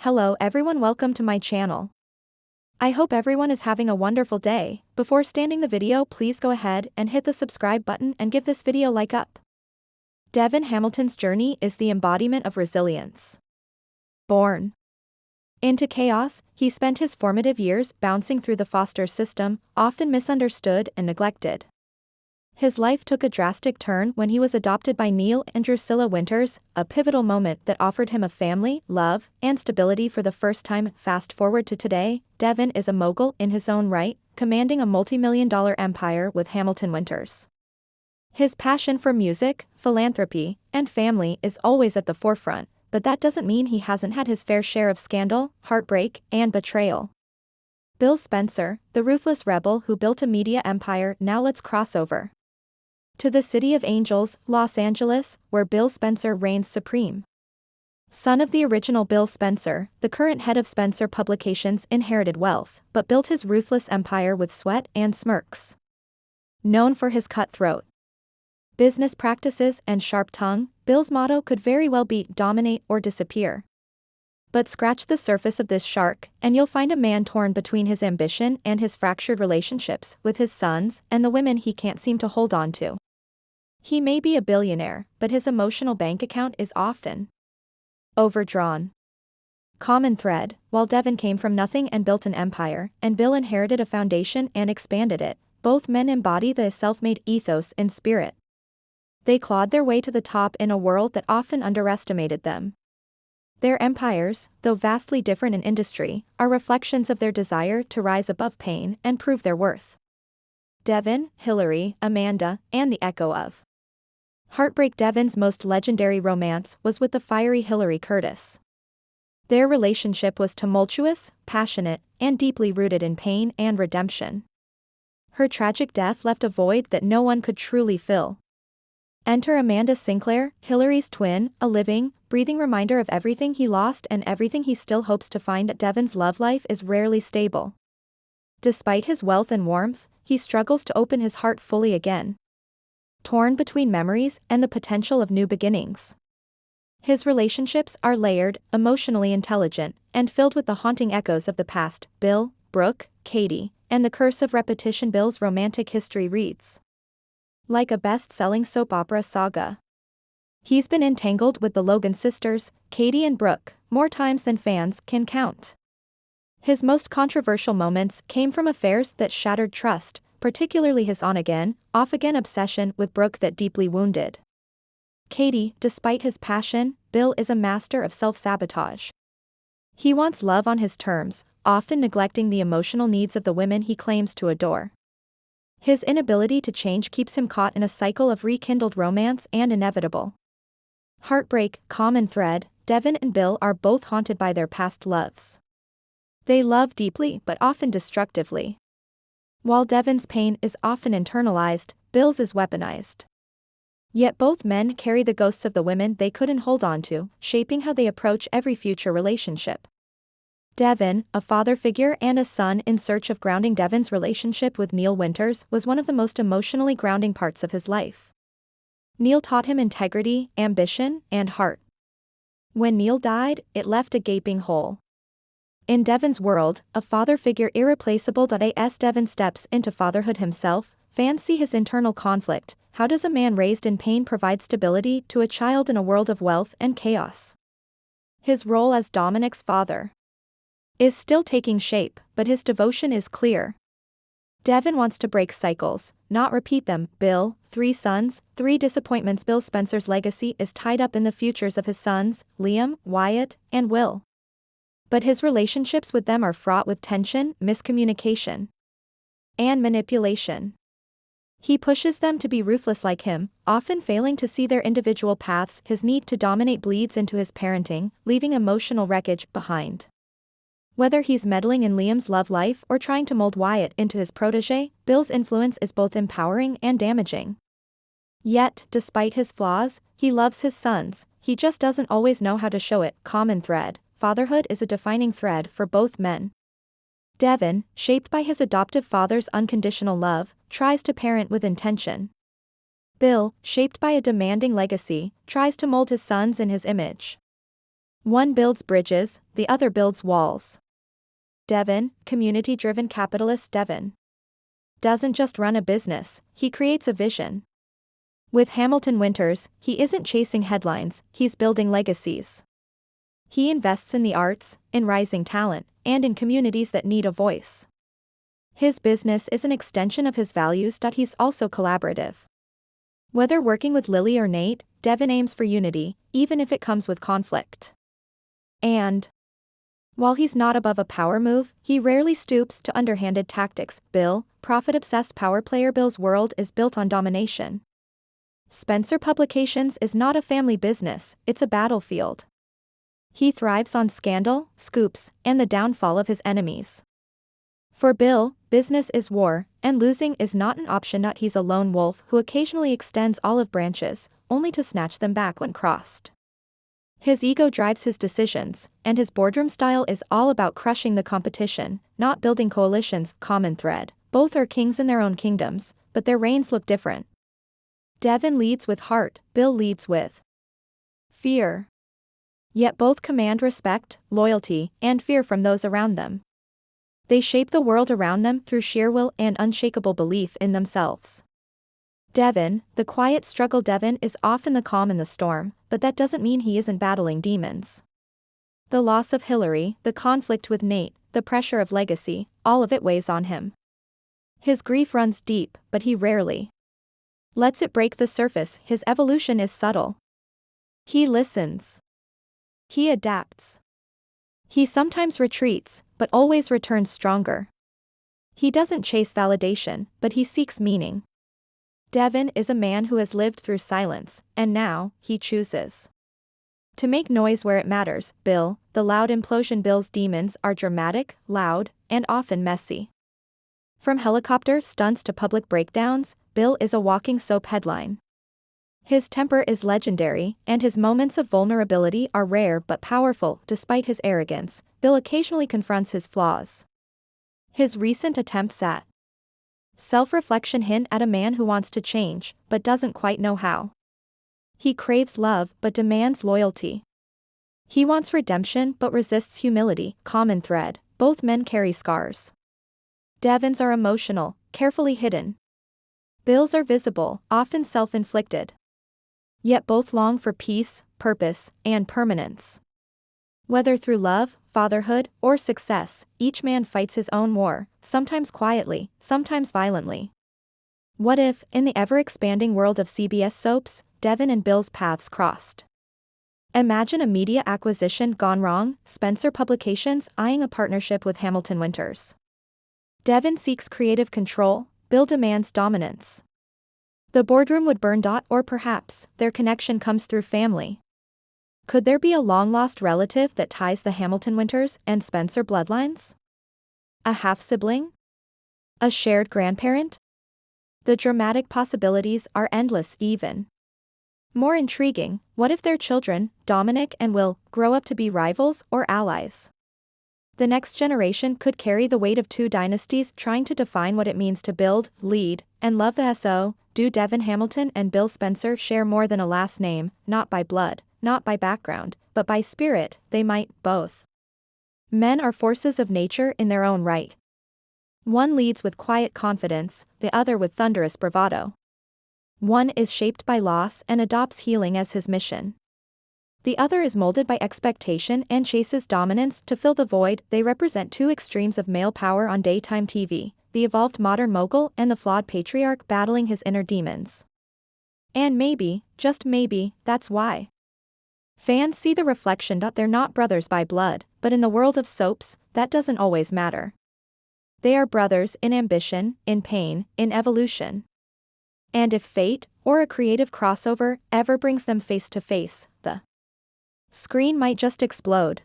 Hello everyone, welcome to my channel. I hope everyone is having a wonderful day. Before starting the video, please go ahead and hit the subscribe button and give this video a like up. Devon Hamilton's journey is the embodiment of resilience. Born into chaos, he spent his formative years bouncing through the foster system, often misunderstood and neglected. His life took a drastic turn when he was adopted by Neil and Drusilla Winters, a pivotal moment that offered him a family, love, and stability for the first time. Fast forward to today, Devon is a mogul in his own right, commanding a multi-million-dollar empire with Hamilton Winters. His passion for music, philanthropy, and family is always at the forefront, but that doesn't mean he hasn't had his fair share of scandal, heartbreak, and betrayal. Bill Spencer, the ruthless rebel who built a media empire. Now let's cross over to the City of Angels, Los Angeles, where Bill Spencer reigns supreme. Son of the original Bill Spencer, the current head of Spencer Publications inherited wealth, but built his ruthless empire with sweat and smirks. Known for his cutthroat business practices and sharp tongue, Bill's motto could very well be dominate or disappear. But scratch the surface of this shark, and you'll find a man torn between his ambition and his fractured relationships with his sons and the women he can't seem to hold on to. He may be a billionaire, but his emotional bank account is often overdrawn. Common thread: while Devon came from nothing and built an empire, and Bill inherited a foundation and expanded it, both men embody the self-made ethos in spirit. They clawed their way to the top in a world that often underestimated them. Their empires, though vastly different in industry, are reflections of their desire to rise above pain and prove their worth. Devon, Hilary, Amanda, and the echo of heartbreak. Devon's most legendary romance was with the fiery Hilary Curtis. Their relationship was tumultuous, passionate, and deeply rooted in pain and redemption. Her tragic death left a void that no one could truly fill. Enter Amanda Sinclair, Hilary's twin, a living, breathing reminder of everything he lost and everything he still hopes to find. Devon's love life is rarely stable. Despite his wealth and warmth, he struggles to open his heart fully again. Torn between memories and the potential of new beginnings. His relationships are layered, emotionally intelligent, and filled with the haunting echoes of the past. Bill, Brooke, Katie, and the curse of repetition. Bill's romantic history reads like a best-selling soap opera saga. He's been entangled with the Logan sisters, Katie and Brooke, more times than fans can count. His most controversial moments came from affairs that shattered trust, particularly his on-again, off-again obsession with Brooke that deeply wounded Katie. Despite his passion, Bill is a master of self-sabotage. He wants love on his terms, often neglecting the emotional needs of the women he claims to adore. His inability to change keeps him caught in a cycle of rekindled romance and inevitable heartbreak. Common thread: Devon and Bill are both haunted by their past loves. They love deeply but often destructively. While Devon's pain is often internalized, Bill's is weaponized. Yet both men carry the ghosts of the women they couldn't hold on to, shaping how they approach every future relationship. Devon, a father figure and a son in search of grounding. Devon's relationship with Neil Winters was one of the most emotionally grounding parts of his life. Neil taught him integrity, ambition, and heart. When Neil died, it left a gaping hole. In Devon's world, a father figure irreplaceable. As Devon steps into fatherhood himself, fans see his internal conflict. How does a man raised in pain provide stability to a child in a world of wealth and chaos? His role as Dominic's father is still taking shape, but his devotion is clear. Devon wants to break cycles, not repeat them. Bill, 3 sons, 3 disappointments. Bill Spencer's legacy is tied up in the futures of his sons, Liam, Wyatt, and Will. But his relationships with them are fraught with tension, miscommunication, and manipulation. He pushes them to be ruthless like him, often failing to see their individual paths. His need to dominate bleeds into his parenting, leaving emotional wreckage behind. Whether he's meddling in Liam's love life or trying to mold Wyatt into his protege, Bill's influence is both empowering and damaging. Yet, despite his flaws, he loves his sons. He just doesn't always know how to show it. Common thread: fatherhood is a defining thread for both men. Devon, shaped by his adoptive father's unconditional love, tries to parent with intention. Bill, shaped by a demanding legacy, tries to mold his sons in his image. One builds bridges, the other builds walls. Devon, community-driven capitalist Devon, doesn't just run a business, he creates a vision. With Hamilton Winters, he isn't chasing headlines, he's building legacies. He invests in the arts, in rising talent, and in communities that need a voice. His business is an extension of his values. He's also collaborative. Whether working with Lily or Nate, Devon aims for unity, even if it comes with conflict. And while he's not above a power move, he rarely stoops to underhanded tactics. Bill, profit-obsessed power player. Bill's world is built on domination. Spencer Publications is not a family business, it's a battlefield. He thrives on scandal, scoops, and the downfall of his enemies. For Bill, business is war, and losing is not an option. He's a lone wolf who occasionally extends olive branches, only to snatch them back when crossed. His ego drives his decisions, and his boardroom style is all about crushing the competition, not building coalitions. Common thread: both are kings in their own kingdoms, but their reigns look different. Devon leads with heart, Bill leads with fear. Yet both command respect, loyalty, and fear from those around them. They shape the world around them through sheer will and unshakable belief in themselves. Devon, the quiet struggle. Devon is often the calm in the storm, but that doesn't mean he isn't battling demons. The loss of Hilary, the conflict with Nate, the pressure of legacy, all of it weighs on him. His grief runs deep, but he rarely lets it break the surface. His evolution is subtle. He listens. He adapts. He sometimes retreats, but always returns stronger. He doesn't chase validation, but he seeks meaning. Devon is a man who has lived through silence, and now, he chooses to make noise where it matters. Bill, the loud implosion. Bill's demons are dramatic, loud, and often messy. From helicopter stunts to public breakdowns, Bill is a walking soap headline. His temper is legendary, and his moments of vulnerability are rare but powerful. Despite his arrogance, Bill occasionally confronts his flaws. His recent attempts at self-reflection hint at a man who wants to change, but doesn't quite know how. He craves love, but demands loyalty. He wants redemption, but resists humility. Common thread: both men carry scars. Devon's are emotional, carefully hidden. Bill's are visible, often self-inflicted. Yet both long for peace, purpose, and permanence. Whether through love, fatherhood, or success, each man fights his own war, sometimes quietly, sometimes violently. What if, in the ever-expanding world of CBS soaps, Devon and Bill's paths crossed? Imagine a media acquisition gone wrong, Spencer Publications eyeing a partnership with Hamilton Winters. Devon seeks creative control, Bill demands dominance. The boardroom would burn. Or perhaps, their connection comes through family. Could there be a long-lost relative that ties the Hamilton Winters and Spencer bloodlines? A half-sibling? A shared grandparent? The dramatic possibilities are endless. Even more intriguing, what if their children, Dominic and Will, grow up to be rivals or allies? The next generation could carry the weight of two dynasties trying to define what it means to build, lead, and love the SO. Do Devon Hamilton and Bill Spencer share more than a last name? Not by blood, not by background, but by spirit. They might, both. Men are forces of nature in their own right. One leads with quiet confidence, the other with thunderous bravado. One is shaped by loss and adopts healing as his mission. The other is molded by expectation and chases dominance to fill the void. They represent two extremes of male power on daytime TV, the evolved modern mogul and the flawed patriarch battling his inner demons. And maybe, just maybe, that's why fans see the reflection. They're not brothers by blood, but in the world of soaps, that doesn't always matter. They are brothers in ambition, in pain, in evolution. And if fate, or a creative crossover, ever brings them face to face, the screen might just explode.